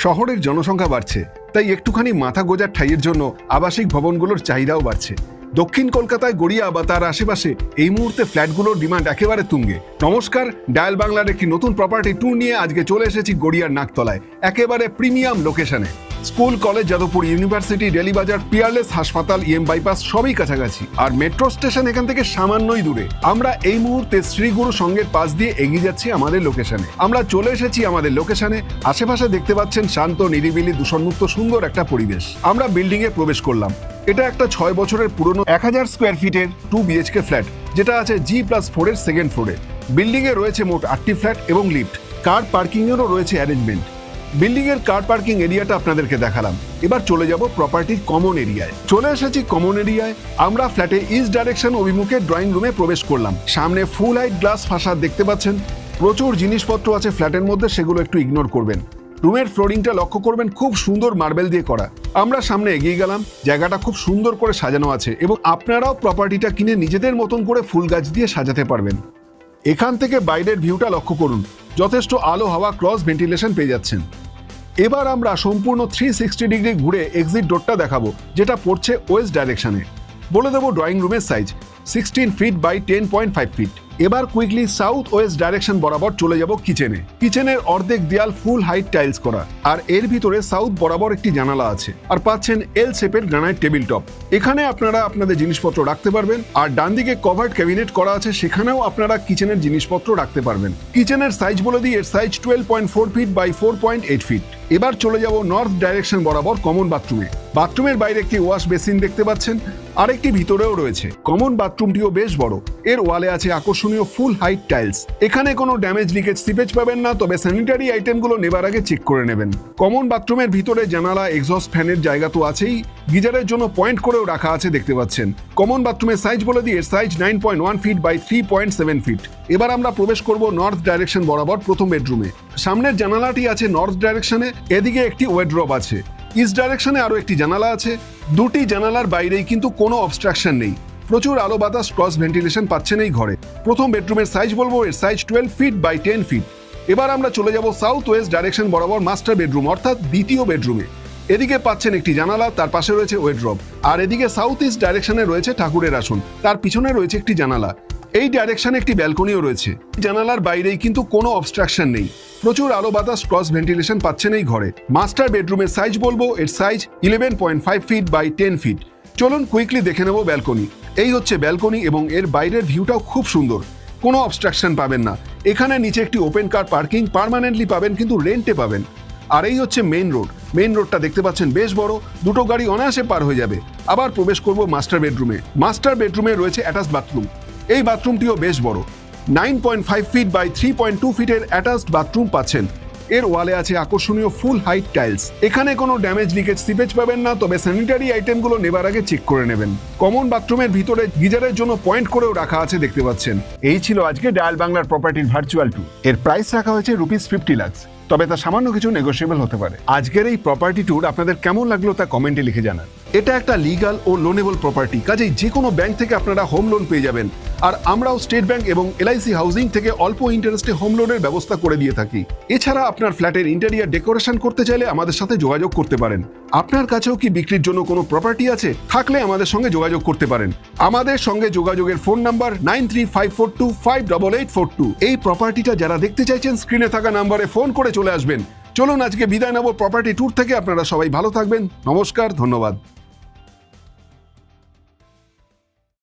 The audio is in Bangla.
শহরের জনসংখ্যা বাড়ছে, তাই একটুখানি মাথা গোজার ঠাইয়ের জন্য আবাসিক ভবনগুলোর চাহিদাও বাড়ছে। দক্ষিণ কলকাতায় গড়িয়া বা তার আশেপাশে এই মুহূর্তে ফ্ল্যাটগুলোর ডিমান্ড একেবারে তুঙ্গে। নমস্কার, ডায়াল বাংলার একটি নতুন প্রপার্টি ট্যুর নিয়ে আজকে চলে এসেছি গড়িয়ার নাকতলায়, একেবারে প্রিমিয়াম লোকেশনে। স্কুল, কলেজ, যাদবপুর ইউনিভার্সিটি, রেলিবাজার, পিয়ারলেস হাসপাতাল, ইএম বাইপাস সবই কাছাকাছি, আর মেট্রো স্টেশন এখান থেকে সামান্যই দূরে। আমরা এই মুহূর্তে শ্রীগুরু সংঘের পাশ দিয়ে এগিয়ে যাচ্ছি আমাদের লোকেশনে। আমরা চলে এসেছি আমাদের লোকেশনে। আশেপাশে দেখতে পাচ্ছেন শান্ত, নিরিবিলি, দূষণমুক্ত সুন্দর একটা পরিবেশ। আমরা বিল্ডিং এ প্রবেশ করলাম। এটা একটা 6 বছরের পুরনো 1000 স্কোয়ার ফিটের 2 BHK ফ্ল্যাট, যেটা আছে G+4 এর সেকেন্ড ফ্লোরে। বিল্ডিং এ রয়েছে মোট 8টি ফ্ল্যাট এবং লিফট। কার পার্কিং এরও রয়েছে অ্যারেঞ্জমেন্ট। বিল্ডিং এর কার পার্কিং এরিয়াটা আপনাদেরকে দেখালাম। এবার চলে যাব প্রপার্টির কমন এরিয়ায়। চলে এসেছি কমন এরিয়ায়। আমরা ফ্ল্যাটে ইস্ট ডাইরেকশন অভিমুখে ড্রয়িং রুমে প্রবেশ করলাম। সামনে ফুল হাইট গ্লাস ফাসাদ দেখতে পাচ্ছেন। প্রচুর জিনিসপত্র আছে ফ্ল্যাটের মধ্যে, সেগুলো একটু ইগনোর করবেন। রুমের ফ্লোরিংটা লক্ষ্য করবেন, খুব সুন্দর মার্বেল দিয়ে করা। আমরা সামনে এগিয়ে গেলাম। জায়গাটা খুব সুন্দর করে সাজানো আছে এবং আপনারাও প্রপার্টিটা কিনে নিজেদের মতন করে ফুল গাছ দিয়ে সাজাতে পারবেন। এখান থেকে বাইরের ভিউটা লক্ষ্য করুন, যথেষ্ট আলো, হাওয়া, ক্রস ভেন্টিলেশন পেয়ে যাচ্ছেন। এবার আমরা সম্পূর্ণ 360 ডিগ্রি ঘুরে এক্সিট ডোরটা দেখাবো, যেটা পড়ছে ওয়েস্ট ডাইরেকশনে। বলে দেবো ড্রয়িং রুমের সাইজ 16 ফিট বাই 10.5 ফিট। এবার কুইকলি সাউথ ওয়েস্ট ডাইরেকশন বরাবর চলে যাব কিচেনে। কিচেনের অর্ধেক দেয়াল ফুল হাইট টাইলস করা, আর এর ভিতরে সাউথ বরাবর একটি জানালা আছে, আর পাচ্ছেন এল শেপের গ্রানাইট টেবিল টপ। এখানে আপনারা আপনাদের জিনিসপত্র রাখতে পারবেন। আর ডান দিকে কভার্ড ক্যাবিনেট করা আছে, সেখানেও আপনারা কিচেনের জিনিসপত্র রাখতে পারবেন। কিচেনের সাইজ বলে দিই, এর সাইজ 12.4 ফিট বাই 4.8 ফিট। এবার চলে যাব নর্থ ডাইরেকশন বরাবর কমন বাথরুমে। বাথরুমের বাইরে একটি ওয়াশ বেসিন দেখতে পাচ্ছেন, আরেকটি ভিতরেও রয়েছে। কমন বাথরুমটিও বেশ বড়। এর ওয়ালে আছে আকর্ষণীয় ফুল হাইট টাইলস। এখানে কোনো ড্যামেজ, লিকেজ, সিপেজ পাবেন না, তবে স্যানিটারি আইটেমগুলো নেবার আগে চেক করে নেবেন। কমন বাথরুমের ভিতরে জানালা, এক্সস্ট ফ্যানের জায়গা তো আছেই, গিজারের জন্য পয়েন্ট করেও রাখা আছে দেখতে পাচ্ছেন। কমন বাথরুমের সাইজ বলে দিয়ে, এর সাইজ 9.1 ফিট বাই 3.7 ফিট। এবার আমরা প্রবেশ করব নর্থ ডাইরেকশন বরাবর প্রথম বেডরুমে। সামনের জানালাটি আছে নর্থ ডাইরেকশনে, এদিকে একটি ওয়েড্রপ আছে। ইস্ট ডাইরেকশনে আরো একটি জানালা আছে। দুটি জানালার বাইরেই কিন্তু কোনো অবস্ট্রাকশন নেই। প্রচুর আলো, বাতাস, ক্রস ভেন্টিলেশন পাচ্ছেন এই ঘরে। প্রথম বেডরুমের সাইজ বলবো, এর সাইজ 12 ফিট বাই 10 ফিট। এবার আমরা চলে যাব সাউথ ওয়েস্ট ডাইরেকশন বরাবর মাস্টার বেডরুম, অর্থাৎ দ্বিতীয় বেডরুমে। এদিকে পাচ্ছেন একটি জানালা, তার পাশে রয়েছে ওয়েড্রপ, আর এদিকে সাউথ ইস্ট ডাইরেকশনে রয়েছে ঠাকুরের আসন, তার পিছনে রয়েছে একটি জানালা। এই ডাইরেকশনে একটি ব্যালকনিও রয়েছে। জানালার বাইরেই কিন্তু কোনো অবস্ট্রাকশন নেই। প্রচুর আলো, বাতাস, ক্রস ভেন্টিলেশন পাচ্ছেন এই ঘরে। মাস্টার বেডরুমের সাইজ বলবো, এর সাইজ 11.5 ফিট বাই 10 ফিট। চলুন কুইকলি দেখে নেব ব্যালকনি। এই হচ্ছে ব্যালকনি এবং এর বাইরের ভিউটাও খুব সুন্দর। কোনো অবস্ট্রাকশন পাবেন না। এখানে নিচে একটি ওপেন কার পার্কিং পার্মানেন্টলি পাবেন, কিন্তু রেন্টে পাবেন। আর এই হচ্ছে মেইন রোড। মেইন রোডটা দেখতে পাচ্ছেন বেশ বড়, দুটো গাড়ি অনায়াসে পার হয়ে যাবে। আবার প্রবেশ করব মাস্টার বেডরুমে। মাস্টার বেডরুমে রয়েছে অ্যাটাচড বাথরুম। এই বাথরুমটিও বেশ বড়, 9.5 ফিট বাই 3.2 ফিটের অ্যাটাচড বাথরুম পাচ্ছেন। এর ওয়ালে আছে আকর্ষণীয় ফুল হাইট টাইলস। এখানে কোনো ড্যামেজ, লিকেজ, সিপেজ পাবেন না, তবে স্যানিটারি আইটেমগুলো নেবার আগে চেক করে নেবেন। কমন বাথরুমের ভিতরে গিজারের জন্য পয়েন্ট করেও রাখা আছে দেখতে পাচ্ছেন। এই ছিল আজকে ডায়াল বাংলার প্রপার্টির ভার্চুয়াল ট্যুর। এর প্রাইস রাখা হয়েছে ₹50 লাখ, তবে তা সামান্য কিছু নেগোশিয়েবল হতে পারে। আজকের এই প্রপার্টি ট্যুর আপনাদের কেমন লাগলো তা কমেন্টে লিখে জানান। এটা একটা লিগাল ও লোনেবল প্রপার্টি, কাজেই যে কোনো ব্যাংক থেকে আপনারা হোম লোন পেয়ে যাবেন। আর আমরাও স্টেট ব্যাংক এবং LIC হাউজিং থেকে অল্প ইন্টারেস্টে হোম লোনের ব্যবস্থা করে দিয়ে থাকি। এছাড়া আপনার ফ্ল্যাটের ইন্টেরিয়ার ডেকোরেশন করতে চাইলে আমাদের সাথে যোগাযোগ করতে পারেন। আপনার কাছেও কি বিক্রির জন্য কোনো প্রপার্টি আছে? থাকলে আমাদের সঙ্গে যোগাযোগ করতে পারেন। আমাদের সঙ্গে যোগাযোগের ফোন নাম্বার 9354258842। এই প্রপার্টিটা যারা দেখতে চাইছেন, স্ক্রিনে থাকা নাম্বারে ফোন করে চলে আসবেন। চলুন আজকে বিদায় নেব প্রপার্টি ট্যুর থেকে। আপনারা সবাই ভালো থাকবেন। নমস্কার, ধন্যবাদ।